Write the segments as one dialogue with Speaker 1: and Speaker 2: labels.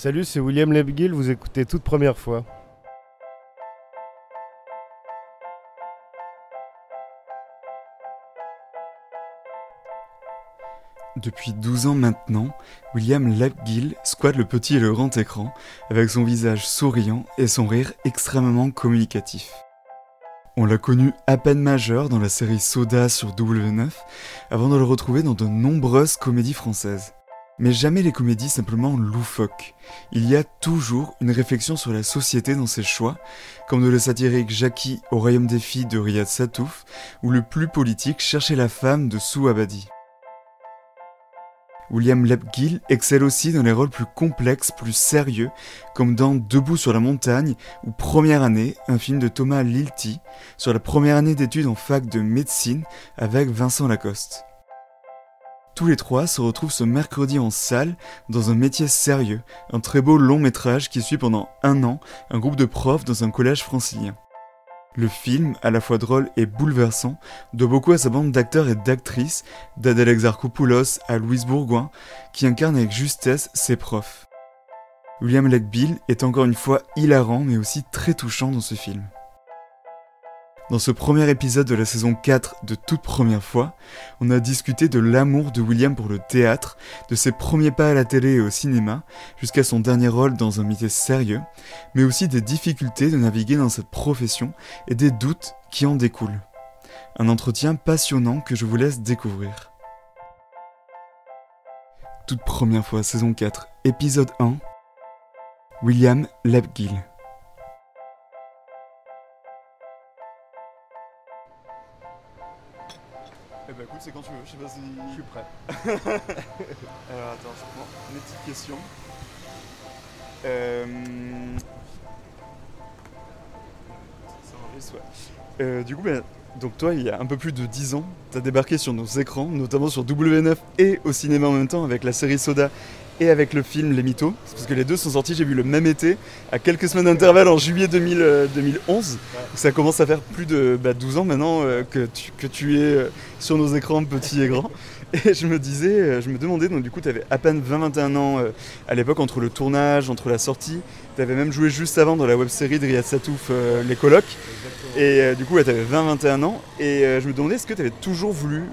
Speaker 1: Salut, c'est William Lebguil, vous écoutez toute première fois.
Speaker 2: Depuis 12 ans maintenant, William Lebguil squatte le petit et le grand écran avec son visage souriant et son rire extrêmement communicatif. On l'a connu à peine majeur dans la série Soda sur W9 avant de le retrouver dans de nombreuses comédies françaises. Mais jamais les comédies simplement loufoques. Il y a toujours une réflexion sur la société dans ses choix, comme de la satirique Jackie au royaume des filles de Riyad Satouf ou le plus politique Chercher la femme de Sou Abadi. William Lebguil excelle aussi dans les rôles plus complexes, plus sérieux, comme dans Debout sur la montagne ou Première année, un film de Thomas Lilti, sur la première année d'études en fac de médecine avec Vincent Lacoste. Tous les trois se retrouvent ce mercredi en salle dans un métier sérieux, un très beau long métrage qui suit pendant 1 an un groupe de profs dans un collège francilien. Le film, à la fois drôle et bouleversant, doit beaucoup à sa bande d'acteurs et d'actrices, d'Adèle Exarchopoulos à Louise Bourgoin, qui incarnent avec justesse ses profs. William Lebguil est encore une fois hilarant mais aussi très touchant dans ce film. Dans ce premier épisode de la saison 4 de Toute première fois, on a discuté de l'amour de William pour le théâtre, de ses premiers pas à la télé et au cinéma, jusqu'à son dernier rôle dans un métier sérieux, mais aussi des difficultés de naviguer dans cette profession et des doutes qui en découlent. Un entretien passionnant que je vous laisse découvrir. Toute première fois, saison 4, épisode 1, William Lebguil. Eh ben écoute, c'est quand tu veux, je sais pas si...
Speaker 1: Je suis prêt.
Speaker 2: Alors attends, je prends mes petites questions. Ça enregistre, ouais. Du coup, donc toi, il y a un peu plus de 10 ans, t'as débarqué sur nos écrans, notamment sur W9 et au cinéma en même temps avec la série Soda et avec le film Les Mythos. C'est parce que les deux sont sortis, j'ai vu le même été, à quelques semaines d'intervalle en juillet 2011. Ouais. Ça commence à faire plus de 12 ans maintenant que tu es sur nos écrans, petit et grand. Et je me demandais, donc du coup tu avais à peine 20-21 ans à l'époque, entre le tournage, entre la sortie. Tu avais même joué juste avant dans la web-série de Riyad Satouf, Les Colocs. Et du coup tu avais 20-21 ans. Et je me demandais, est-ce que tu avais toujours voulu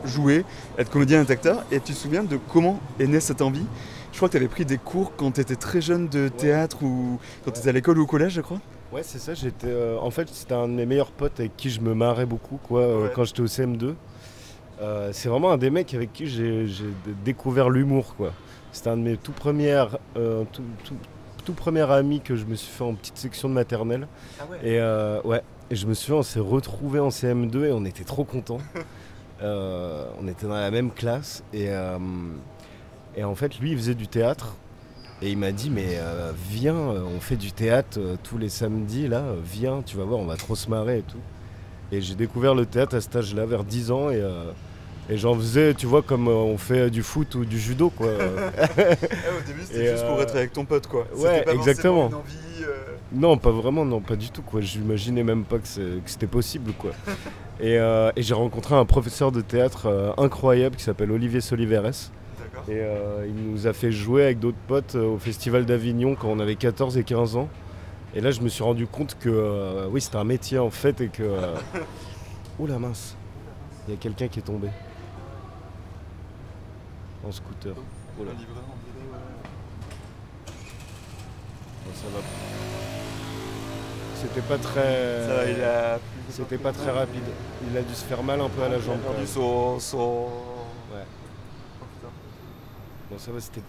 Speaker 2: jouer, être comédien et acteur? Et tu te souviens de comment est née cette envie? Je crois que tu avais pris des cours quand tu étais très jeune de théâtre ou quand tu étais à l'école ou au collège, je crois.
Speaker 1: Ouais, c'est ça, en fait, c'était un de mes meilleurs potes avec qui je me marrais beaucoup quand j'étais au CM2. C'est vraiment un des mecs avec qui j'ai découvert l'humour, quoi. C'était un de mes tout premiers amis que je me suis fait en petite section de maternelle. Ah ouais. Et je me souviens, on s'est retrouvés en CM2 et on était trop contents. On était dans la même classe et en fait lui il faisait du théâtre et il m'a dit mais viens, on fait du théâtre tous les samedis là, viens, tu vas voir, on va trop se marrer et tout. Et j'ai découvert le théâtre à cet âge-là, vers 10 ans et j'en faisais, tu vois, comme on fait du foot ou du judo, quoi.
Speaker 2: Au début c'était juste pour être avec ton pote, quoi.
Speaker 1: Ouais,
Speaker 2: c'était pas
Speaker 1: exactement.
Speaker 2: Une envie,
Speaker 1: Non, pas vraiment, non, pas du tout, quoi. J'imaginais même pas que c'était possible, quoi. Et j'ai rencontré un professeur de théâtre incroyable qui s'appelle Olivier Soliveres. D'accord. Et il nous a fait jouer avec d'autres potes au Festival d'Avignon quand on avait 14 et 15 ans. Et là, je me suis rendu compte que oui, c'était un métier en fait et que... Oula mince, il y a quelqu'un qui est tombé. En scooter. Oula. Ça va. C'était pas très...
Speaker 2: Ça va,
Speaker 1: C'était pas très rapide. Il a dû se faire mal un peu à la jambe.
Speaker 2: Il a perdu son...
Speaker 1: Ouais. Oh putain. Bon, ça va, c'était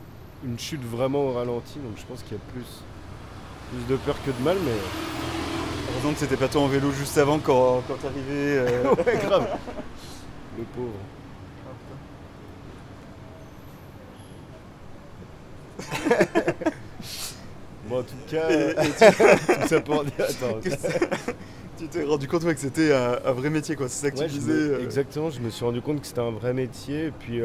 Speaker 1: une chute vraiment au ralenti, donc je pense qu'il y a plus de peur que de mal, mais...
Speaker 2: Heureusement que c'était pas toi en vélo juste avant quand t'arrivais.
Speaker 1: Ouais, grave. Le pauvre. Bon, en tout cas, tout ça pour dire... Attends.
Speaker 2: Tu t'es rendu compte que c'était un vrai métier, quoi. C'est ça que tu disais.
Speaker 1: Exactement, je me suis rendu compte que c'était un vrai métier. Et puis,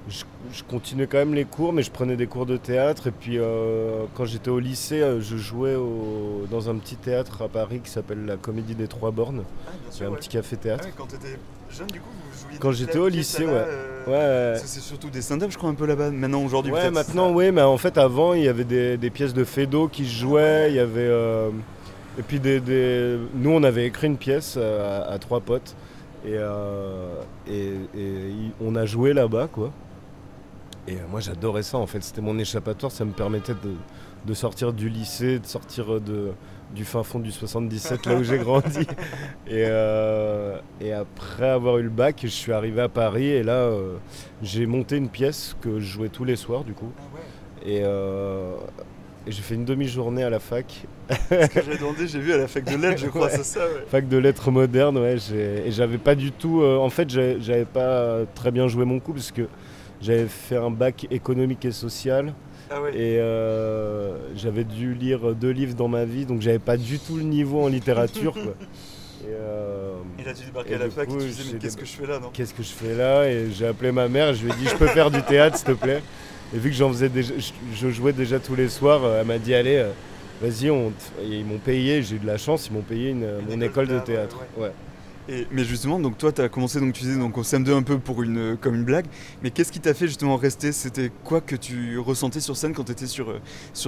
Speaker 1: je continuais quand même les cours, mais je prenais des cours de théâtre. Et puis quand j'étais au lycée, je jouais dans un petit théâtre à Paris qui s'appelle la Comédie des Trois Bornes.
Speaker 2: Ah, bien
Speaker 1: C'est
Speaker 2: sûr,
Speaker 1: un
Speaker 2: ouais.
Speaker 1: petit café-théâtre.
Speaker 2: Ah ouais, quand t'étais jeune, du coup, vous jouiez
Speaker 1: Quand
Speaker 2: des
Speaker 1: j'étais au
Speaker 2: pièces
Speaker 1: lycée,
Speaker 2: à
Speaker 1: ouais. Ouais.
Speaker 2: C'est surtout des stand-up, je crois, un peu là-bas. Maintenant, aujourd'hui,
Speaker 1: Ouais,
Speaker 2: peut-être.
Speaker 1: maintenant, oui, mais en fait, avant, il y avait des pièces de Feydeau qui se jouaient. Il y avait. Et puis, nous, on avait écrit une pièce à trois potes. Et on a joué là-bas, quoi. Et moi, j'adorais ça, en fait. C'était mon échappatoire. Ça me permettait de sortir du lycée, de sortir du fin fond du 77, là où j'ai grandi. Et après avoir eu le bac, je suis arrivé à Paris. Et là, j'ai monté une pièce que je jouais tous les soirs, du coup.
Speaker 2: Ah ouais.
Speaker 1: Et j'ai fait une demi-journée à la fac.
Speaker 2: Ce que j'ai demandé, j'ai vu à la fac de lettres, je crois,
Speaker 1: Ouais.
Speaker 2: c'est ça, ouais.
Speaker 1: Fac de lettres modernes, ouais. Et j'avais pas du tout. En fait, j'avais pas très bien joué mon coup parce que j'avais fait un bac économique et social.
Speaker 2: Ah ouais.
Speaker 1: Et j'avais dû lire 2 livres dans ma vie, donc j'avais pas du tout le niveau en littérature, quoi.
Speaker 2: Et là, tu débarquais
Speaker 1: et
Speaker 2: à la
Speaker 1: du
Speaker 2: fac
Speaker 1: coup,
Speaker 2: et tu disais, mais
Speaker 1: j'ai
Speaker 2: qu'est-ce que je fais là, non?
Speaker 1: Qu'est-ce que je fais là? Et j'ai appelé ma mère et je lui ai dit je peux faire du théâtre s'il te plaît. Et vu que j'en faisais déjà, je jouais déjà tous les soirs, elle m'a dit allez, vas-y, et ils m'ont payé, j'ai eu de la chance, ils m'ont payé mon école de théâtre. Ouais.
Speaker 2: Mais justement, donc toi, tu as commencé, donc tu disais, donc au CM2 un peu comme une blague, mais qu'est-ce qui t'a fait justement rester? C'était quoi que tu ressentais sur scène quand tu étais sur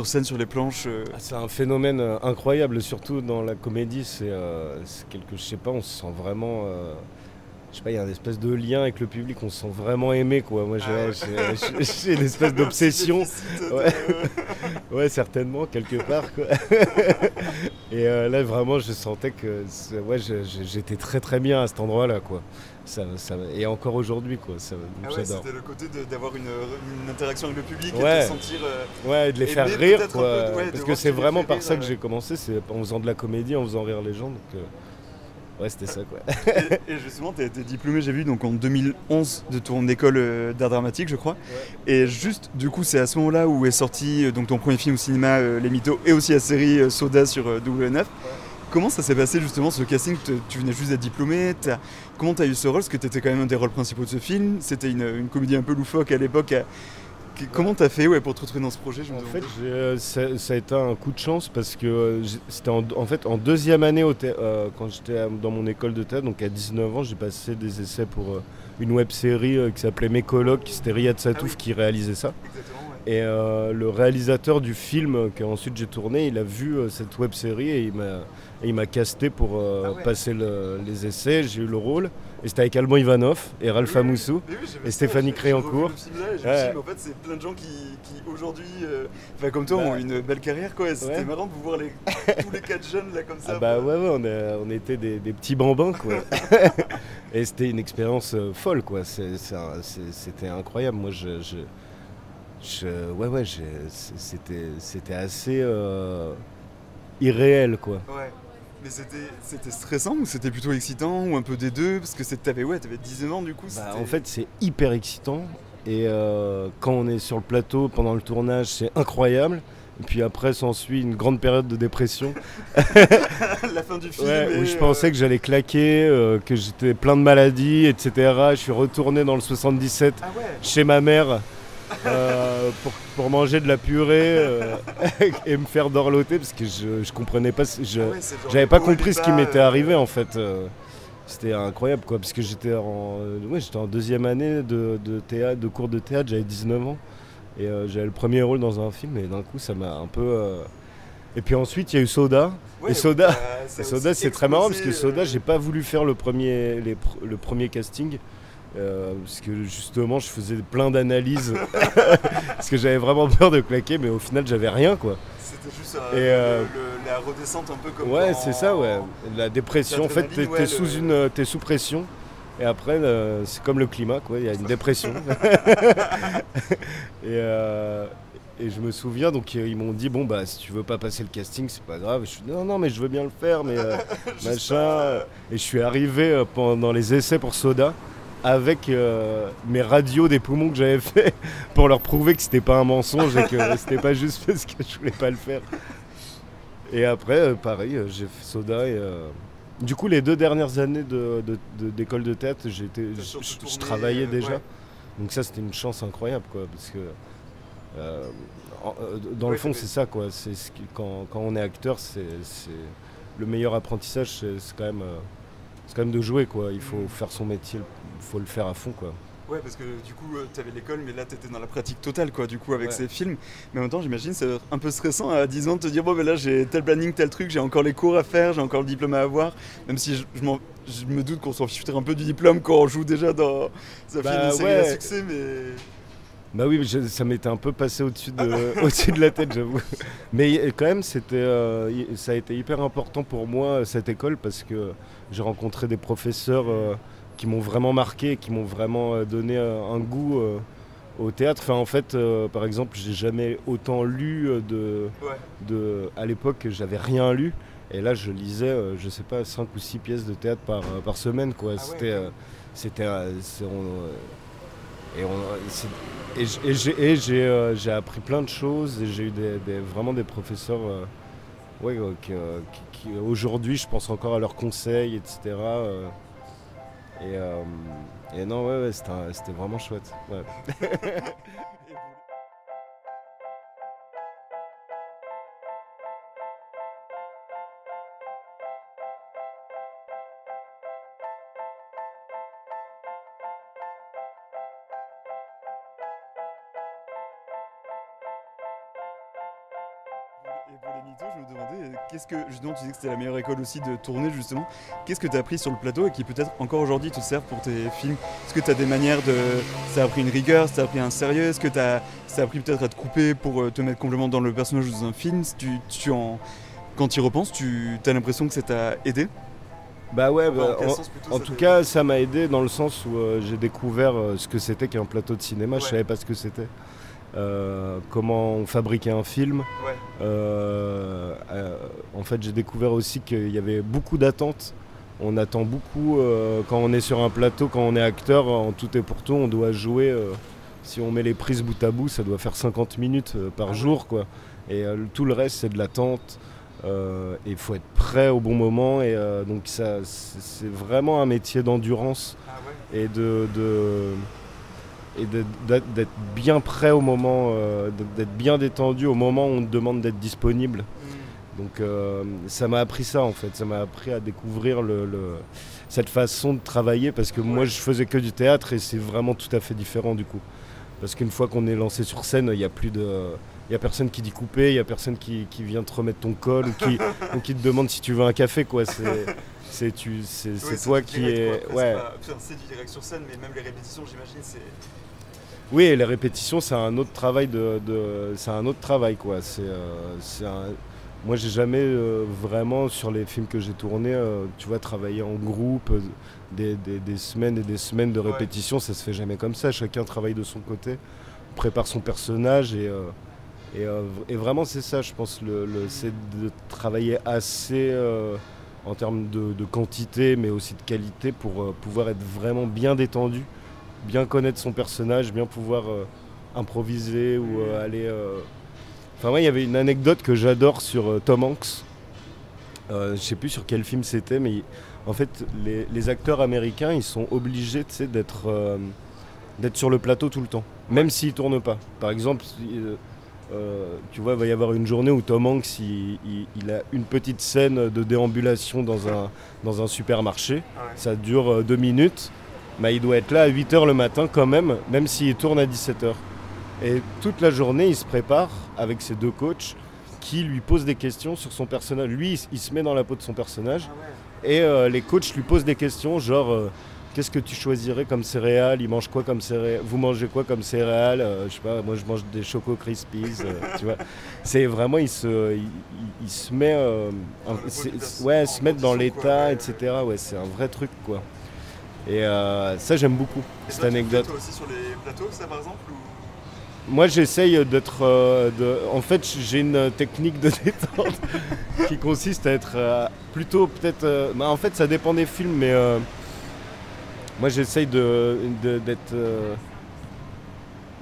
Speaker 2: scène, sur les planches?
Speaker 1: Ah, c'est un phénomène incroyable, surtout dans la comédie, c'est quelque, je sais pas, on se sent vraiment, je sais pas, il y a une espèce de lien avec le public, on se sent vraiment aimé, quoi. Moi, j'ai une espèce d'obsession. Ouais. Ouais, certainement, quelque part, quoi. Et là, vraiment, je sentais que ouais, j'étais très très bien à cet endroit-là, quoi. Et encore aujourd'hui, quoi.
Speaker 2: Ah ouais,
Speaker 1: j'adore.
Speaker 2: c'était le côté d'avoir une interaction avec le public et
Speaker 1: Ouais.
Speaker 2: de sentir...
Speaker 1: Ouais, de les faire
Speaker 2: aimer
Speaker 1: rire,
Speaker 2: peut-être
Speaker 1: quoi.
Speaker 2: un peu, ouais, de
Speaker 1: Parce que
Speaker 2: voir
Speaker 1: c'est
Speaker 2: qu'ils les
Speaker 1: vraiment
Speaker 2: fait
Speaker 1: par
Speaker 2: rire,
Speaker 1: ça que j'ai commencé, c'est en faisant de la comédie, en faisant rire les gens. Donc, ouais, c'était ça, quoi.
Speaker 2: et justement, tu as été diplômé, j'ai vu, donc en 2011 de ton école d'art dramatique, je crois.
Speaker 1: Ouais.
Speaker 2: Et juste, du coup, c'est à ce moment-là où est sorti donc ton premier film au cinéma, Les Mythos, et aussi la série Soda sur W9. Comment ça s'est passé justement ce casting? Tu venais juste d'être diplômé, comment tu as eu ce rôle? Parce que tu étais quand même un des rôles principaux de ce film. C'était une comédie un peu loufoque à l'époque. Comment t'as fait pour te retrouver dans ce projet?
Speaker 1: En fait, ça a été un coup de chance parce que c'était en fait en deuxième année quand j'étais dans mon école de théâtre, donc à 19 ans, j'ai passé des essais pour une web série qui s'appelait Mes colocs, c'était Riyad Satouf qui réalisait ça.
Speaker 2: Exactement, ouais.
Speaker 1: Et le réalisateur du film qu'ensuite j'ai tourné, il a vu cette web série et il m'a casté pour passer les essais. J'ai eu le rôle. Et c'était avec Alban Ivanov et Ralph Amoussou et Stéphanie Créancourt.
Speaker 2: En fait, c'est plein de gens qui aujourd'hui, comme toi, ont une belle carrière, quoi. Et c'était marrant de vous voir tous les 4 jeunes là comme ça.
Speaker 1: Ah bah ouais, on était des petits bambins, quoi. Et c'était une expérience folle, quoi. C'était incroyable. Moi, c'était assez irréel, quoi.
Speaker 2: Ouais. Mais c'était stressant ou c'était plutôt excitant ou un peu des deux? Parce que t'avais 19 ans du coup.
Speaker 1: En fait, c'est hyper excitant. Et quand on est sur le plateau pendant le tournage, c'est incroyable. Et puis après, s'ensuit une grande période de dépression.
Speaker 2: La fin du film.
Speaker 1: Ouais, où je pensais que j'allais claquer, que j'étais plein de maladies, etc. Je suis retourné dans le 77 chez ma mère. Pour manger de la purée et me faire dorloter parce que je comprenais pas, j'avais pas compris ce qui m'était arrivé en fait. C'était incroyable, quoi, parce que j'étais en deuxième année de théâtre, de cours de théâtre, j'avais 19 ans et j'avais le premier rôle dans un film et d'un coup ça m'a un peu... Et puis ensuite il y a eu Soda. Et Soda, c'est très marrant parce que Soda, j'ai pas voulu faire le premier casting. Parce que justement je faisais plein d'analyses parce que j'avais vraiment peur de claquer, mais au final j'avais rien, quoi.
Speaker 2: C'était juste la redescente un peu comme
Speaker 1: c'est ça, ouais. La dépression, en fait t'es sous pression et après c'est comme le climat, quoi, il y a une dépression. Et je me souviens, donc ils m'ont dit bon bah si tu veux pas passer le casting c'est pas grave. Je suis dit non mais je veux bien le faire, mais machin. Et je suis arrivé pendant les essais pour Soda avec mes radios des poumons que j'avais fait pour leur prouver que c'était pas un mensonge et que c'était pas juste parce que je voulais pas le faire. Et après, pareil, j'ai fait Soda et du coup les 2 dernières années d'école de théâtre, je travaillais déjà. Donc ça, c'était une chance incroyable, quoi, parce que dans le fond, c'est ça, quoi. Quand on est acteur, c'est le meilleur apprentissage, c'est quand même de jouer, quoi. Il faut faire son métier, il faut le faire à fond, quoi.
Speaker 2: Ouais, parce que du coup, tu avais l'école, mais là, tu étais dans la pratique totale, quoi, du coup, avec ces films. Mais en même temps, j'imagine, c'est un peu stressant à 10 ans de te dire, bon, ben là, j'ai tel planning, tel truc, j'ai encore les cours à faire, j'ai encore le diplôme à avoir. Même si je me doute qu'on s'en fiche un peu du diplôme quand on joue déjà dans un film, une série à succès, mais...
Speaker 1: Bah oui, ça m'était un peu passé au-dessus de la tête, j'avoue. Mais quand même, ça a été hyper important pour moi, cette école, parce que j'ai rencontré des professeurs qui m'ont vraiment marqué, qui m'ont vraiment donné un goût au théâtre. Enfin, en fait, par exemple, j'ai jamais autant lu à l'époque, j'avais rien lu. Et là, je lisais, je sais pas, 5 ou 6 pièces de théâtre par semaine, quoi. J'ai appris plein de choses et j'ai eu vraiment des professeurs qui aujourd'hui, je pense encore à leurs conseils, etc. Et non, c'était vraiment chouette. Ouais.
Speaker 2: Et pour les mythos, je me demandais, justement, tu disais que c'était la meilleure école aussi de tourner, justement. Qu'est-ce que tu as appris sur le plateau et qui peut-être encore aujourd'hui te sert pour tes films? Est-ce que tu as des manières de... Ça a appris une rigueur, ça a appris un sérieux? Est-ce que ça a appris peut-être à te couper pour te mettre complètement dans le personnage dans un film? Quand tu y repenses, tu as l'impression que ça t'a aidé?
Speaker 1: Bah ouais, en tout cas, ça m'a aidé dans le sens où j'ai découvert ce que c'était qu'un plateau de cinéma. Je savais pas ce que c'était. Comment on fabriquait un film. En fait, j'ai découvert aussi qu'il y avait beaucoup d'attentes. On attend beaucoup quand on est sur un plateau, quand on est acteur, en tout et pour tout, on doit jouer. Si on met les prises bout à bout, ça doit faire 50 minutes par jour, quoi. Et tout le reste, c'est de l'attente. Et il faut être prêt au bon moment. Et donc, c'est vraiment un métier d'endurance et d'être bien prêt au moment, d'être bien détendu au moment où on te demande d'être disponible. Donc ça m'a appris ça, en fait, ça m'a appris à découvrir cette façon de travailler, parce que moi je faisais que du théâtre et c'est vraiment tout à fait différent du coup. Parce qu'une fois qu'on est lancé sur scène, il y a personne qui dit couper, il y a personne qui vient te remettre ton col ou qui te demande si tu veux un café, quoi. C'est toi qui es...
Speaker 2: C'est du direct sur scène, mais même les répétitions, j'imagine, c'est...
Speaker 1: Oui, les répétitions, c'est un autre travail c'est un autre travail, quoi. Moi, j'ai jamais vraiment, sur les films que j'ai tournés, tu vois, travaillé en groupe, des semaines et des semaines de répétition, ça se fait jamais comme ça. Chacun travaille de son côté, prépare son personnage et vraiment, c'est ça, je pense, c'est de travailler assez en termes de quantité, mais aussi de qualité pour pouvoir être vraiment bien détendu, bien connaître son personnage, bien pouvoir improviser ou aller... Enfin, ouais, il y avait une anecdote que j'adore sur Tom Hanks. Je sais plus sur quel film c'était, mais en fait, les acteurs américains, ils sont obligés, tu sais, d'être sur le plateau tout le temps, même s'ils tournent pas. Par exemple, tu vois, il va y avoir une journée où Tom Hanks, il a une petite scène de déambulation dans un supermarché. Ça dure 2 minutes. Mais il doit être là à 8h le matin quand même s'il tourne à 17h. Et toute la journée, il se prépare avec ses 2 coachs qui lui posent des questions sur son personnage. Lui, il se met dans la peau de son personnage. Et les coachs lui posent des questions genre qu'est-ce que tu choisirais comme céréales? Il mange quoi comme céréales? Vous mangez quoi comme céréales? Je sais pas, moi je mange des Choco Krispies. Tu vois, c'est vraiment, il se met se mettre dans l'état, etc. Ouais, c'est un vrai truc, quoi. Et ça, j'aime beaucoup, cette anecdote.
Speaker 2: Toi aussi sur les plateaux, ça par exemple
Speaker 1: Moi, j'essaye d'être... En fait, j'ai une technique de détente qui consiste à être plutôt peut-être... en fait, ça dépend des films, mais moi, j'essaye d'être...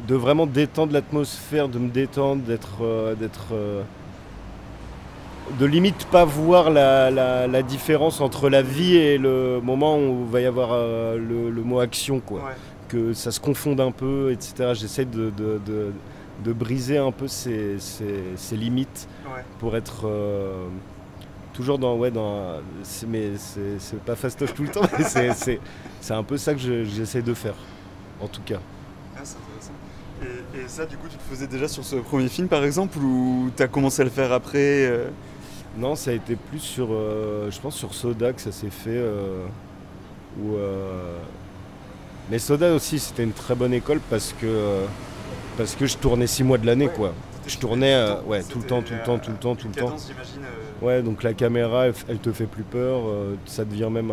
Speaker 1: de vraiment détendre l'atmosphère, de me détendre, de limite pas voir la différence entre la vie et le moment où il va y avoir le mot action, quoi. que ça se confonde un peu, etc. J'essaie de briser un peu ces limites pour être toujours dans... mais c'est pas fastoche tout le temps, mais c'est un peu ça que j'essaie de faire, en tout cas.
Speaker 2: Ah, c'est intéressant. Et ça, du coup, tu le faisais déjà sur ce premier film, par exemple, ou tu as commencé à le faire après
Speaker 1: Non, ça a été plus sur, je pense, sur Soda que ça s'est fait. Mais Soda aussi, c'était une très bonne école parce que je tournais 6 mois de l'année, quoi. Je tournais tout le temps. Ouais, donc la caméra, elle te fait plus peur. Ça devient même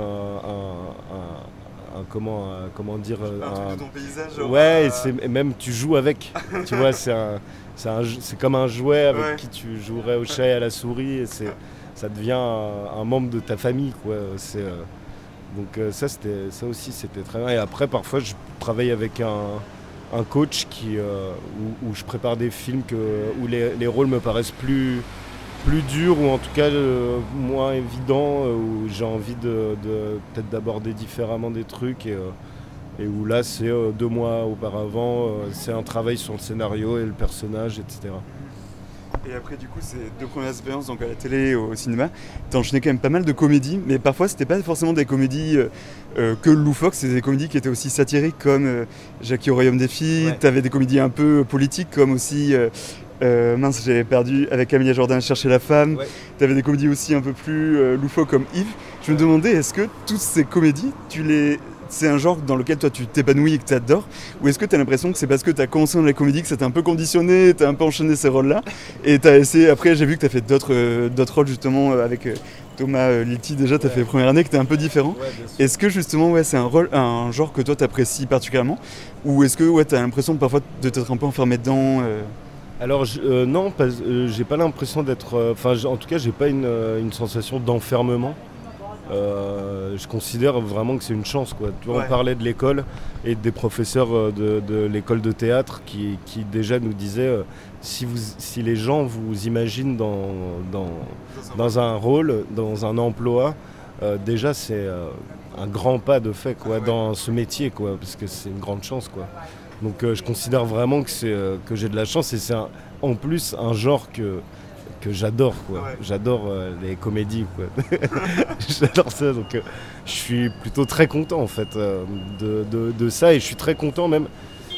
Speaker 1: comment dire
Speaker 2: un truc de ton paysage.
Speaker 1: Ouais, et même tu joues avec. Tu vois, c'est comme un jouet avec qui tu jouerais au chat et à la souris. Et ça devient un membre de ta famille, quoi. Donc ça aussi c'était très bien. Et après parfois je travaille avec un coach où je prépare des films où les rôles me paraissent plus durs ou en tout cas moins évidents, où j'ai envie de peut-être d'aborder différemment des trucs et où là c'est 2 mois auparavant, c'est un travail sur le scénario et le personnage, etc.
Speaker 2: Et après, du coup, ces 2 premières expériences, donc à la télé et au cinéma, t'as enchaîné quand même pas mal de comédies, mais parfois c'était pas forcément des comédies que loufoques, c'était des comédies qui étaient aussi satiriques comme Jackie au Royaume des Filles, t'avais des comédies un peu politiques comme aussi, mince, j'ai perdu, avec Amélia Jordan, Chercher la femme, t'avais des comédies aussi un peu plus loufoques comme Yves. Je me demandais, est-ce que toutes ces comédies, c'est un genre dans lequel toi tu t'épanouis et que tu adores, ou est-ce que tu as l'impression que c'est parce que tu as commencé dans la comédie que ça t'a un peu conditionné, tu as un peu enchaîné ces rôles-là, et tu as essayé, après j'ai vu que tu as fait d'autres rôles justement avec Thomas Lilti, déjà tu as fait la première année, que tu es un peu différent. Est-ce que justement c'est un genre que toi tu apprécies particulièrement, ou est-ce que tu as l'impression parfois de t'être un peu enfermé dedans
Speaker 1: Alors non, j'ai pas l'impression d'être... en tout cas j'ai pas une sensation d'enfermement. Je considère vraiment que c'est une chance, quoi. Tu vois, on parlait de l'école et des professeurs de l'école de théâtre qui déjà nous disaient si les gens vous imaginent dans un rôle, dans un emploi, déjà c'est un grand pas de fait, quoi, dans ce métier, quoi, parce que c'est une grande chance, quoi. Donc je considère vraiment que j'ai de la chance et c'est en plus un genre que j'adore, quoi. J'adore les comédies, quoi. J'adore ça, donc je suis plutôt très content en fait de ça, et je suis très content même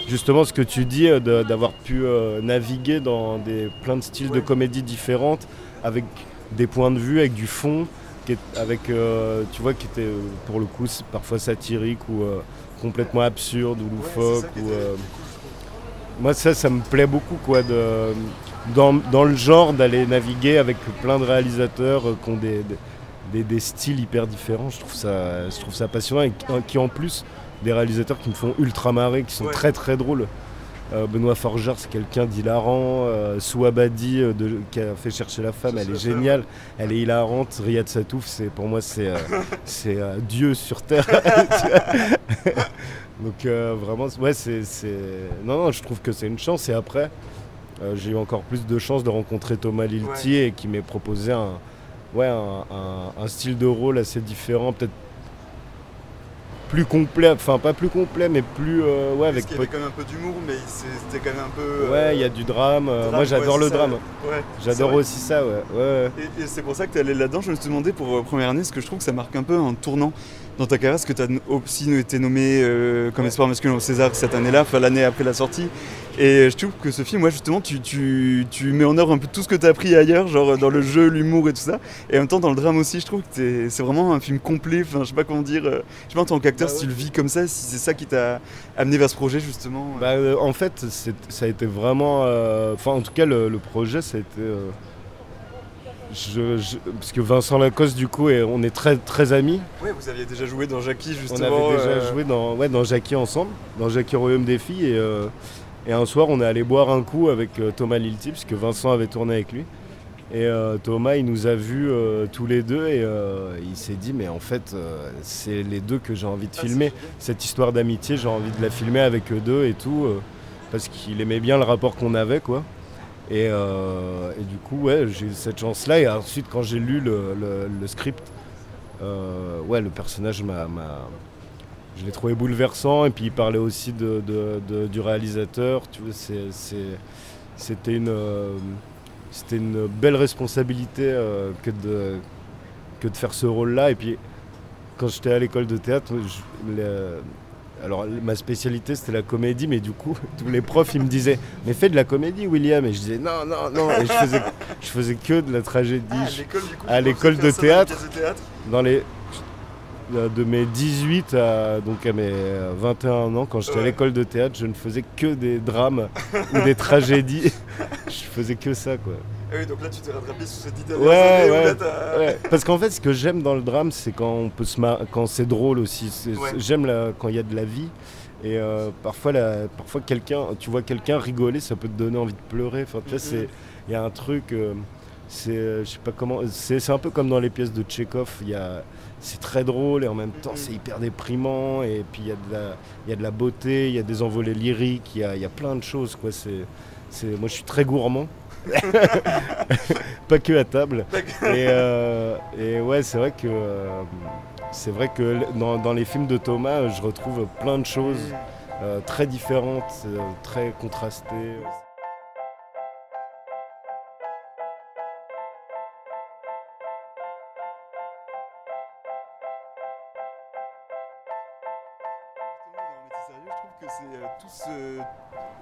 Speaker 1: justement ce que tu dis d'avoir pu naviguer dans plein de styles de comédies différentes avec des points de vue, avec du fond, tu vois, qui était pour le coup parfois satirique ou complètement absurde ou loufoque. Moi ça me plaît beaucoup, quoi, dans le genre d'aller naviguer avec plein de réalisateurs qui ont des styles hyper différents. Je trouve ça passionnant, et qui en plus des réalisateurs qui me font ultra marrer, qui sont très très drôles. Benoît Forgeard, c'est quelqu'un d'hilarant. Souabadi qui a fait Chercher la femme, elle est géniale, elle est hilarante. Riyad Satouf, pour moi c'est Dieu sur terre. Donc vraiment non, je trouve que c'est une chance. Et après j'ai eu encore plus de chance de rencontrer Thomas Lilti et qui m'ait proposé un style de rôle assez différent, peut-être plus complet, enfin pas plus complet, mais plus avec.
Speaker 2: Il y avait quand même un peu d'humour, mais c'était quand même un peu.
Speaker 1: Ouais, il y a du drame. Moi j'adore le drame. J'adore aussi ça,
Speaker 2: Et c'est pour ça que tu es allé là-dedans. Je me suis demandé pour première année, parce que je trouve que ça marque un peu un tournant dans ta carrière, parce que tu as aussi été nommé comme espoir masculin au César cette année-là, enfin l'année après la sortie. Et je trouve que ce film, justement, tu mets en œuvre un peu tout ce que tu as appris ailleurs, genre dans le jeu, l'humour et tout ça. Et en même temps, dans le drame aussi, je trouve que c'est vraiment un film complet. Enfin, je sais pas comment dire. Je sais pas, en tant qu'acteur, si tu le vis comme ça, si c'est ça qui t'a amené vers ce projet, justement.
Speaker 1: En fait, ça a été vraiment. En tout cas, le projet, ça a été. Parce que Vincent Lacoste, du coup, on est très, très amis.
Speaker 2: Ouais, vous aviez déjà joué dans Jackie, justement.
Speaker 1: On avait déjà joué dans Jackie ensemble, dans Jackie au Royaume des Filles. Et un soir, on est allé boire un coup avec Thomas Lilti, parce que Vincent avait tourné avec lui. Et Thomas, il nous a vus tous les deux, et il s'est dit, mais en fait, c'est les deux que j'ai envie de filmer. Cette histoire d'amitié, j'ai envie de la filmer avec eux deux et tout, parce qu'il aimait bien le rapport qu'on avait, quoi. Et du coup, j'ai eu cette chance-là. Et ensuite, quand j'ai lu le script, le personnage je l'ai trouvé bouleversant, et puis il parlait aussi du réalisateur, tu vois, c'était une belle responsabilité que de faire ce rôle-là. Et puis quand j'étais à l'école de théâtre, alors ma spécialité c'était la comédie, mais du coup tous les profs ils me disaient mais fais de la comédie William, et je disais non non non, et je faisais que de la tragédie. À l'école de théâtre, de mes 18 à mes 21 ans, quand j'étais à l'école de théâtre, je ne faisais que des drames ou des tragédies. Je faisais que ça, quoi.
Speaker 2: Ah oui, donc là tu t'es rattrapé sur cette idée. Ouais.
Speaker 1: Parce qu'en fait, ce que j'aime dans le drame, c'est quand quand c'est drôle aussi. J'aime quand il y a de la vie. Et parfois tu vois quelqu'un rigoler, ça peut te donner envie de pleurer. Enfin, tu vois, il y a un truc. Je sais pas comment. C'est un peu comme dans les pièces de Tchekhov. C'est très drôle et en même temps c'est hyper déprimant, et puis il y a de la beauté, il y a des envolées lyriques, il y a plein de choses, quoi. Moi je suis très gourmand. Pas que à table. Et ouais, c'est vrai que dans les films de Thomas, je retrouve plein de choses très différentes, très contrastées.
Speaker 2: Je trouve que c'est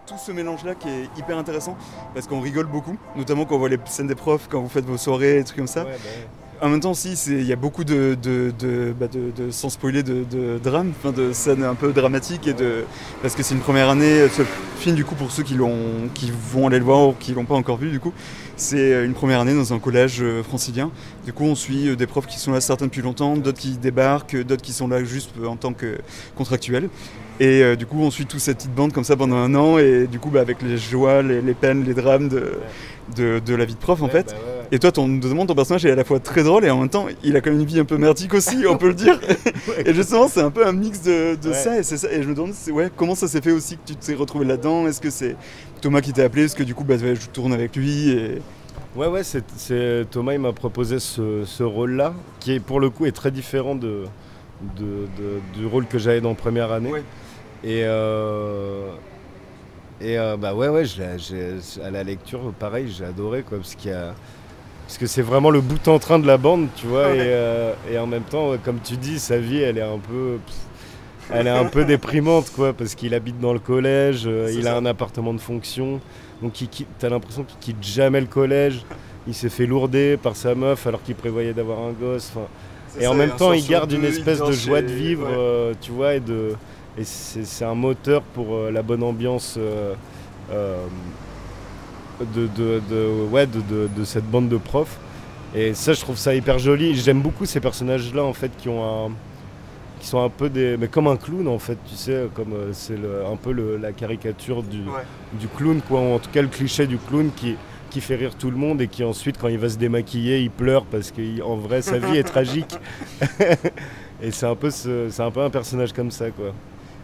Speaker 2: tout ce mélange-là qui est hyper intéressant, parce qu'on rigole beaucoup, notamment quand on voit les scènes des profs, quand vous faites vos soirées, des trucs comme ça. Ouais. En même temps aussi, il y a beaucoup de sans spoiler, de drame, de scènes un peu dramatiques, parce que c'est une première année, ce film du coup pour ceux qui vont aller le voir ou qui l'ont pas encore vu du coup, c'est une première année dans un collège francilien. Du coup on suit des profs qui sont là certains depuis longtemps, d'autres qui débarquent, d'autres qui sont là juste en tant que contractuels. Et du coup on suit toute cette petite bande comme ça pendant un an, et du coup avec les joies, les peines, les drames de la vie de prof en fait. Et toi, ton personnage est à la fois très drôle et en même temps, il a quand même une vie un peu merdique aussi, on peut le dire. Et justement, c'est un peu un mix de ça, et c'est ça. Et je me demande comment ça s'est fait aussi que tu t'es retrouvé là-dedans. Est-ce que c'est Thomas qui t'a appelé? Est-ce que du coup, je tourne avec lui
Speaker 1: Ouais, c'est Thomas, il m'a proposé ce rôle-là, qui pour le coup est très différent du rôle que j'avais dans première année. Ouais. Et à la lecture, pareil, j'ai adoré, quoi, parce que c'est vraiment le bout en train de la bande, tu vois, et en même temps, comme tu dis, sa vie, elle est un peu déprimante, quoi, parce qu'il habite dans le collège, il a un appartement de fonction, donc t'as l'impression qu'il quitte jamais le collège, il s'est fait lourder par sa meuf alors qu'il prévoyait d'avoir un gosse, et en même temps, il garde une espèce de joie de vivre, tu vois, et c'est un moteur pour la bonne ambiance de cette bande de profs. Et ça, je trouve ça hyper joli. J'aime beaucoup ces personnages-là, en fait, qui sont un peu mais comme un clown, en fait, tu sais, comme c'est un peu la caricature du clown, quoi, ou en tout cas le cliché du clown qui fait rire tout le monde, et qui ensuite, quand il va se démaquiller, il pleure parce qu'en vrai, sa vie est tragique. Et c'est un peu un personnage comme ça, quoi.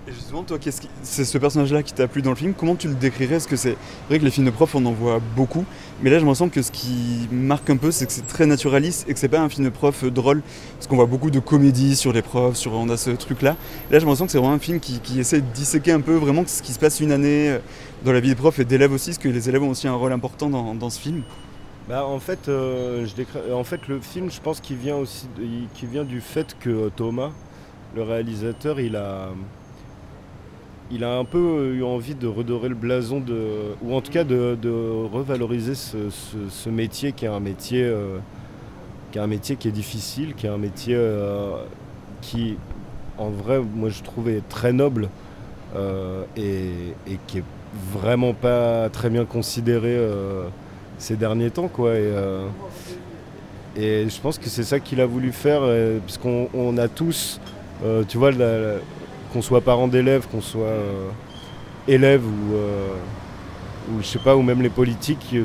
Speaker 2: Et justement, toi, c'est ce personnage-là qui t'a plu dans le film? Comment tu le décrirais? Est-ce que c'est vrai que les films de profs, on en voit beaucoup, mais là, je me sens que ce qui marque un peu, c'est que c'est très naturaliste et que c'est pas un film de prof drôle, parce qu'on voit beaucoup de comédies sur les profs, on a ce truc-là. Là, je me sens que c'est vraiment un film qui essaie de disséquer un peu vraiment ce qui se passe une année dans la vie des profs et d'élèves aussi, parce que les élèves ont aussi un rôle important dans ce film.
Speaker 1: En fait, le film, je pense qu'il vient du fait que Thomas, le réalisateur, il a un peu eu envie de redorer le blason, ou en tout cas de revaloriser ce métier qui est un métier qui est difficile, qui est un métier qui, en vrai, moi je trouve est très noble et qui est vraiment pas très bien considéré ces derniers temps, quoi. Et je pense que c'est ça qu'il a voulu faire, puisqu'on a tous, tu vois, qu'on soit parent d'élèves, qu'on soit élève ou je sais pas, ou même les politiques,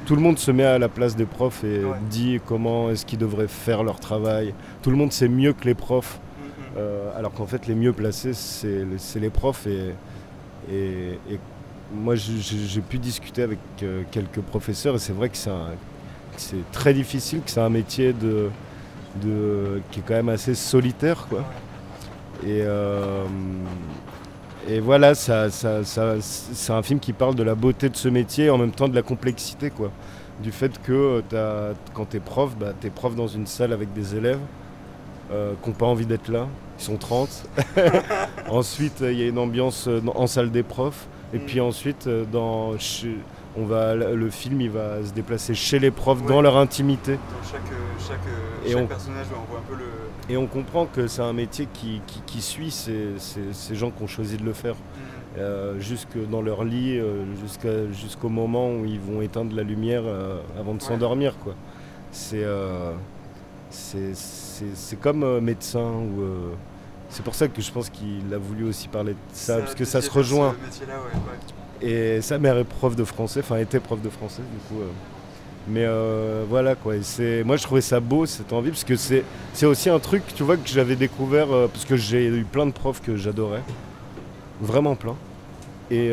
Speaker 1: tout le monde se met à la place des profs et dit comment est-ce qu'ils devraient faire leur travail. Tout le monde sait mieux que les profs, alors qu'en fait les mieux placés c'est les profs, et moi j'ai pu discuter avec quelques professeurs, et c'est vrai que c'est très difficile, que c'est un métier qui est quand même assez solitaire, quoi. Et, et voilà, c'est un film qui parle de la beauté de ce métier et en même temps de la complexité, quoi. Du fait que quand t'es prof, t'es prof dans une salle avec des élèves qui n'ont pas envie d'être là. Ils sont 30. Ensuite, il y a une ambiance en salle des profs. Et puis ensuite, le film il va se déplacer chez les profs dans leur intimité.
Speaker 2: Dans chaque personnage, on voit un peu le...
Speaker 1: Et on comprend que c'est un métier qui suit ces gens qui ont choisi de le faire. Jusque dans leur lit, jusqu'au moment où ils vont éteindre la lumière avant de s'endormir, quoi. C'est comme médecin. C'est pour ça que je pense qu'il a voulu aussi parler de ça, parce que ça se rejoint. Et sa mère est prof de français, était prof de français, du coup. Mais voilà, quoi. Moi, je trouvais ça beau, cette envie, parce que c'est aussi un truc, tu vois, que j'avais découvert, parce que j'ai eu plein de profs que j'adorais. Vraiment plein. Et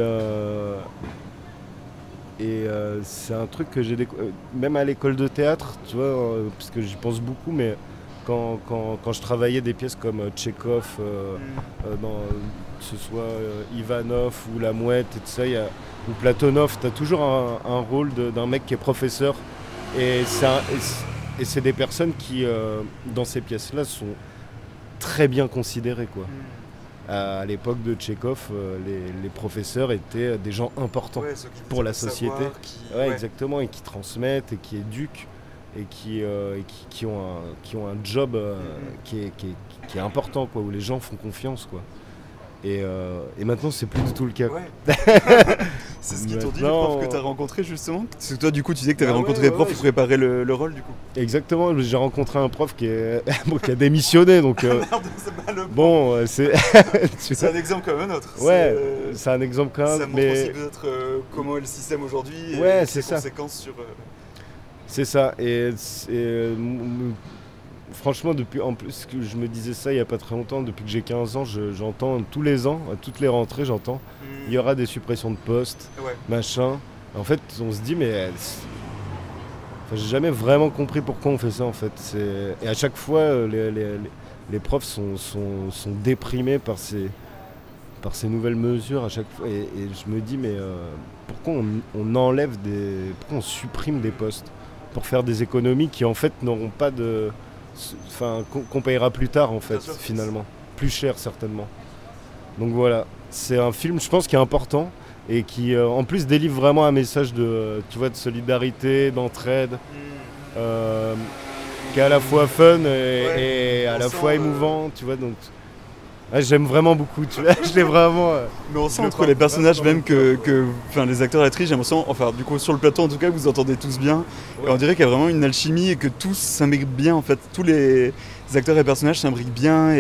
Speaker 1: c'est un truc que j'ai découvert, même à l'école de théâtre, tu vois, parce que j'y pense beaucoup, mais quand je travaillais des pièces comme Tchekhov, que ce soit Ivanov ou La Mouette et tout ça, ou Platonov, tu as toujours un rôle d'un mec qui est professeur. Et c'est des personnes qui, dans ces pièces-là, sont très bien considérées, quoi. À l'époque de Tchekhov, les professeurs étaient des gens importants pour la société. Exactement, et qui transmettent et qui éduquent et qui ont un job qui est important, quoi, où les gens font confiance, quoi. Et maintenant, c'est plus du tout le cas.
Speaker 2: C'est ce qu'ils t'ont dit, les profs que tu as rencontrés, justement. Parce que toi, du coup, tu disais que tu avais rencontré des profs pour préparer le rôle, du coup.
Speaker 1: Exactement, j'ai rencontré un prof qui a démissionné, donc
Speaker 2: Merde, c'est pas le
Speaker 1: bon, c'est
Speaker 2: un exemple comme un autre.
Speaker 1: Ouais, c'est un exemple quand même.
Speaker 2: Ça montre aussi peut-être comment est le système aujourd'hui et ses conséquences sur...
Speaker 1: C'est ça, et franchement, en plus que je me disais ça il n'y a pas très longtemps, depuis que j'ai 15 ans, j'entends tous les ans, à toutes les rentrées, j'entends, il y aura des suppressions de postes, machin. En fait, on se dit, mais j'ai jamais vraiment compris pourquoi on fait ça, en fait. Et à chaque fois, les profs sont déprimés par ces nouvelles mesures à chaque fois. Et je me dis, mais pourquoi pourquoi on supprime des postes pour faire des économies qui, en fait, n'auront pas de... qu'on payera plus tard, en fait, finalement. Plus cher, certainement. Donc voilà, c'est un film, je pense, qui est important et qui, en plus, délivre vraiment un message de solidarité, d'entraide, qui est à la fois fun et à la fois émouvant, tu vois, donc... j'aime vraiment beaucoup, tu vois, je l'ai vraiment...
Speaker 2: Mais on sent entre les personnages même que les acteurs et actrices, j'ai l'impression, du coup sur le plateau en tout cas, vous entendez tous bien. Et on dirait qu'il y a vraiment une alchimie et que tous s'imbriquent bien, en fait. Tous les acteurs et personnages s'imbriquent bien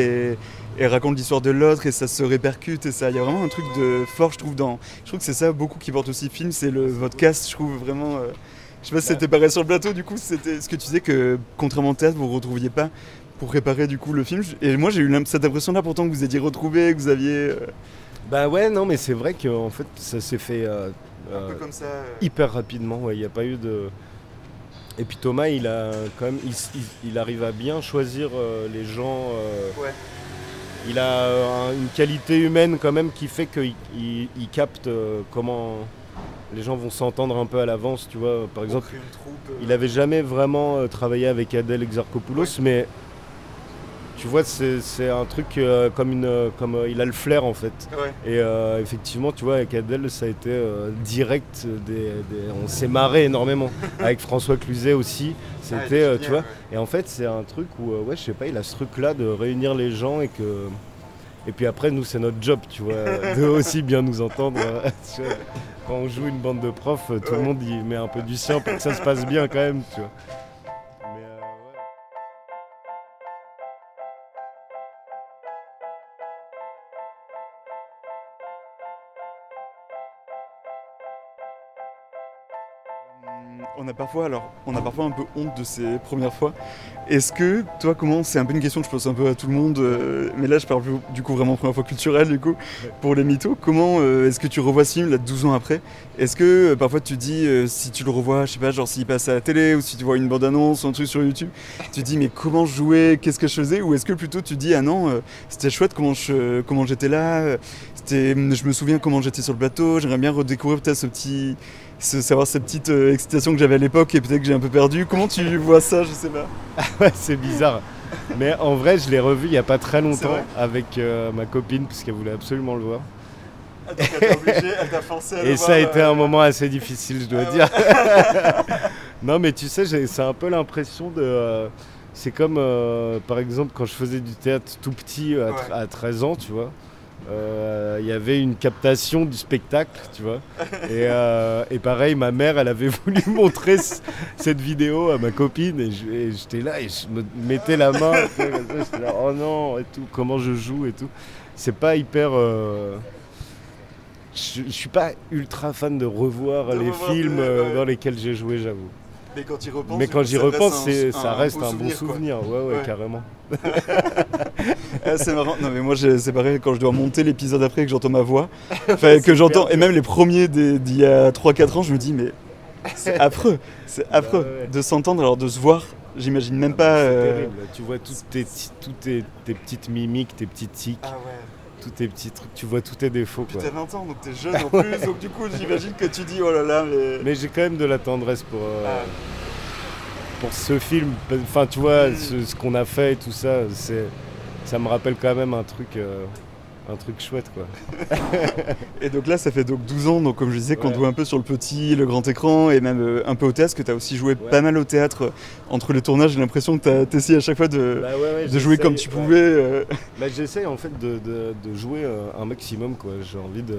Speaker 2: et racontent l'histoire de l'autre et ça se répercute et ça. Il y a vraiment un truc de fort, je trouve, Je trouve que c'est ça beaucoup qui porte aussi le film, c'est votre cast, je trouve vraiment... Je sais pas si c'était pareil sur le plateau, du coup, c'était ce que tu disais que, contrairement au théâtre, vous ne retrouviez pas pour préparer du coup le film. Et moi j'ai eu cette impression-là pourtant que vous étiez retrouvés, que vous aviez...
Speaker 1: Bah ouais, non mais c'est vrai qu'en fait ça s'est fait
Speaker 2: un peu comme ça,
Speaker 1: hyper rapidement, il n'y a pas eu de... Et puis Thomas, il a quand même, il arrive à bien choisir les gens. Il a une qualité humaine quand même qui fait qu'il capte comment les gens vont s'entendre un peu à l'avance, tu vois. Par exemple, il n'avait jamais vraiment travaillé avec Adèle Exarchopoulos, mais tu vois, c'est un truc comme il a le flair en fait. Et effectivement, tu vois, avec Adèle, ça a été direct. On s'est marré énormément. Avec François Cluzet aussi, c'était, tu vois. Et en fait, c'est un truc où, je sais pas, il a ce truc-là de réunir les gens et puis après, nous, c'est notre job, tu vois, de aussi bien nous entendre. Tu vois. Quand on joue une bande de profs, tout le monde y met un peu du sien pour que ça se passe bien quand même, tu vois.
Speaker 2: on a parfois un peu honte de ces premières fois. Est-ce que, toi, c'est un peu une question que je pose un peu à tout le monde, mais là je parle du coup vraiment première fois culturelle du coup, pour les mythos. Comment est-ce que tu revois ce film là 12 ans après? Est-ce que parfois tu te dis, si tu le revois, je sais pas, genre s'il passe à la télé ou si tu vois une bande-annonce ou un truc sur YouTube, tu te dis mais comment je jouais, qu'est-ce que je faisais? Ou est-ce que plutôt tu te dis, ah non, c'était chouette comment j'étais là, je me souviens comment j'étais sur le plateau, j'aimerais bien redécouvrir peut-être savoir cette petite excitation que j'avais à l'époque et peut-être que j'ai un peu perdu. Comment tu vois ça? Je sais pas.
Speaker 1: Ouais, c'est bizarre. Mais en vrai, je l'ai revu il n'y a pas très longtemps avec ma copine, puisqu'elle voulait absolument le voir.
Speaker 2: Ah, donc elle t'a obligé, elle t'a forcé à le voir.
Speaker 1: Et ça a été un moment assez difficile, je dois dire. Non, mais tu sais, c'est un peu l'impression de... c'est comme, par exemple, quand je faisais du théâtre tout petit, à 13 ans, tu vois. Il y avait une captation du spectacle, tu vois. Et pareil, ma mère, elle avait voulu montrer cette vidéo à ma copine et j'étais là et je me mettais la main. J'étais là, oh non, et tout, comment je joue et tout. C'est pas hyper... Je suis pas ultra fan de revoir les films dans lesquels j'ai joué, j'avoue.
Speaker 2: Mais quand j'y repense,
Speaker 1: ça reste un bon souvenir. Ouais, carrément.
Speaker 2: C'est marrant. Non mais moi c'est pareil quand je dois monter l'épisode après que j'entends ma voix, que j'entends et même les premiers d'il y a 3-4 ans, je me dis mais c'est affreux de s'entendre alors de se voir. J'imagine même pas.
Speaker 1: C'est terrible. Tu vois toutes tes petites mimiques, tes petits tics. Ah ouais. Tous tes petits trucs, tu vois tous tes défauts.
Speaker 2: Puis t'as 20 ans, donc t'es jeune en plus, donc du coup j'imagine que tu dis oh là là, mais
Speaker 1: j'ai quand même de la tendresse pour ce film. Enfin tu vois, ce qu'on a fait et tout ça, ça me rappelle quand même un truc chouette quoi.
Speaker 2: Et donc là ça fait donc 12 ans, donc comme je disais, qu'on te voit un peu sur le grand écran et même un peu au théâtre, que t'as aussi joué pas mal au théâtre entre les tournages. J'ai l'impression que t'essayes à chaque fois de jouer comme tu pouvais.
Speaker 1: J'essaye en fait de jouer un maximum quoi. J'ai envie de...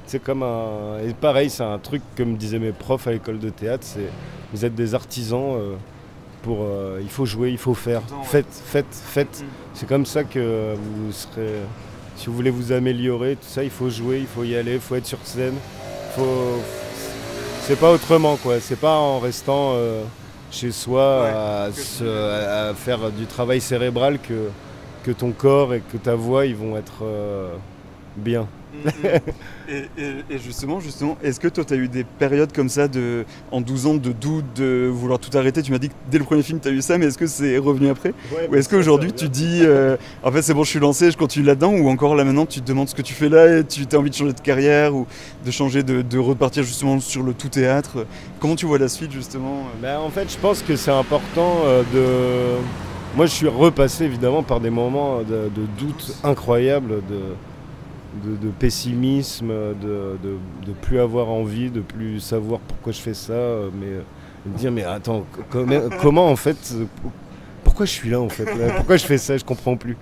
Speaker 1: C'est comme un... Et pareil, c'est un truc comme disaient mes profs à l'école de théâtre, c'est vous êtes des artisans il faut jouer, il faut faire. Faites. C'est comme ça que vous serez... Si vous voulez vous améliorer, tout ça, il faut jouer, il faut y aller, il faut être sur scène. C'est pas autrement, quoi. C'est pas en restant chez soi à faire du travail cérébral que ton corps et que ta voix ils vont être bien.
Speaker 2: Et justement, est-ce que toi tu as eu des périodes comme ça en 12 ans de doute, de vouloir tout arrêter? Tu m'as dit que dès le premier film tu as eu ça, mais est-ce que c'est revenu après? Ou est-ce qu'aujourd'hui tu dis en fait c'est bon, je suis lancé, je continue là-dedans, ou encore là maintenant tu te demandes ce que tu fais là et tu as envie de changer de carrière ou de changer, de repartir justement sur le tout théâtre? Comment tu vois la suite justement?
Speaker 1: En fait je pense que c'est important Moi je suis repassé évidemment par des moments de doute incroyables, de pessimisme, de plus avoir envie, de plus savoir pourquoi je fais ça, mais me dire mais attends, comment en fait, pourquoi je suis là en fait, pourquoi je fais ça, je comprends plus.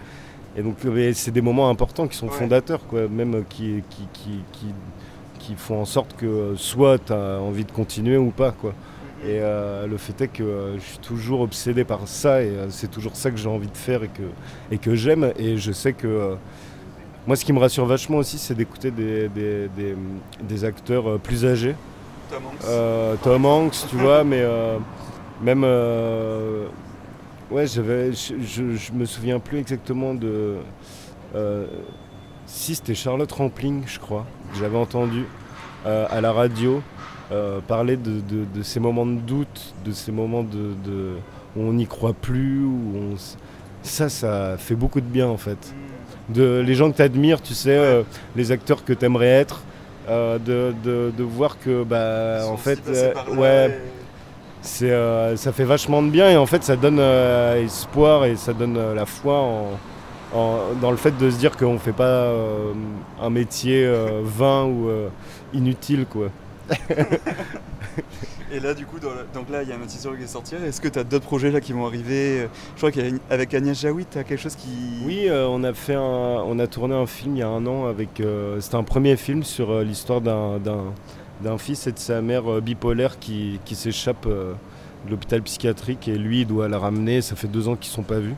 Speaker 1: Et donc c'est des moments importants qui sont fondateurs quoi, même qui font en sorte que soit tu as envie de continuer ou pas quoi. Et le fait est que je suis toujours obsédé par ça et c'est toujours ça que j'ai envie de faire et que j'aime, et je sais que moi, ce qui me rassure vachement aussi, c'est d'écouter des acteurs plus âgés. Tom Hanks, tu vois, mais même... je me souviens plus exactement de... si, c'était Charlotte Rampling, je crois, que j'avais entendu à la radio parler de ces moments de doute, de ces moments où on n'y croit plus, ça fait beaucoup de bien en fait. Les gens que tu admires, tu sais, les acteurs que tu aimerais être, de voir que en fait ça fait vachement de bien, et en fait ça donne espoir et ça donne la foi dans le fait de se dire qu'on ne fait pas un métier vain ou inutile quoi.
Speaker 2: Et là du coup, donc là il y a un petit qui est sorti. Est-ce que tu as d'autres projets là qui vont arriver? Je crois qu'avec Agnès Jaoui, tu as quelque chose qui...
Speaker 1: Oui, on a tourné un film il y a un an c'était un premier film sur l'histoire d'un fils et de sa mère bipolaire qui s'échappe de l'hôpital psychiatrique, et lui il doit la ramener. Ça fait 2 ans qu'ils ne sont pas vus.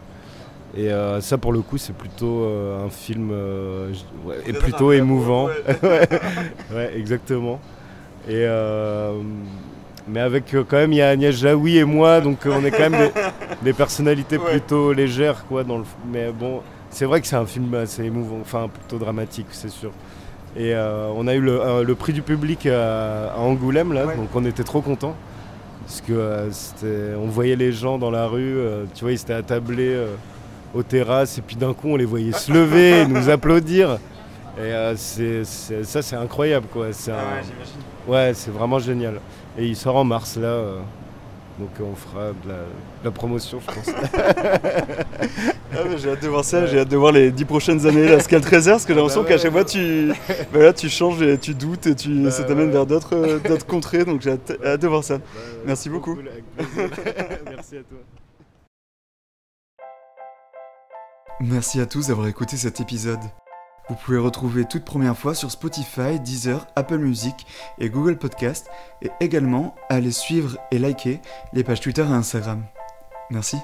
Speaker 1: Et ça pour le coup c'est plutôt un film plutôt émouvant. Ouais, exactement. Mais avec quand même, il y a Agnès Jaoui et moi, donc on est quand même des personnalités plutôt légères, quoi. Mais bon, c'est vrai que c'est un film assez émouvant, enfin plutôt dramatique, c'est sûr. Et on a eu le prix du public à Angoulême, là, donc on était trop contents. Parce que on voyait les gens dans la rue, tu vois, ils étaient attablés aux terrasses, et puis d'un coup, on les voyait se lever, nous applaudir. Et ça, c'est incroyable, quoi.
Speaker 2: J'imagine.
Speaker 1: Ouais, c'est vraiment génial. Et il sort en mars, là. Donc on fera de la promotion, je pense.
Speaker 2: J'ai hâte de voir ça, j'ai hâte de voir les 10 prochaines années là, ce qu'elle te réserve, parce que j'ai l'impression qu'à chaque fois tu changes et tu doutes et ça t'amène vers d'autres contrées, donc j'ai hâte de voir ça. Merci beaucoup.
Speaker 1: Cool, avec plaisir. Merci à toi.
Speaker 2: Merci à tous d'avoir écouté cet épisode. Vous pouvez retrouver toute première fois sur Spotify, Deezer, Apple Music et Google Podcast, et également aller suivre et liker les pages Twitter et Instagram. Merci.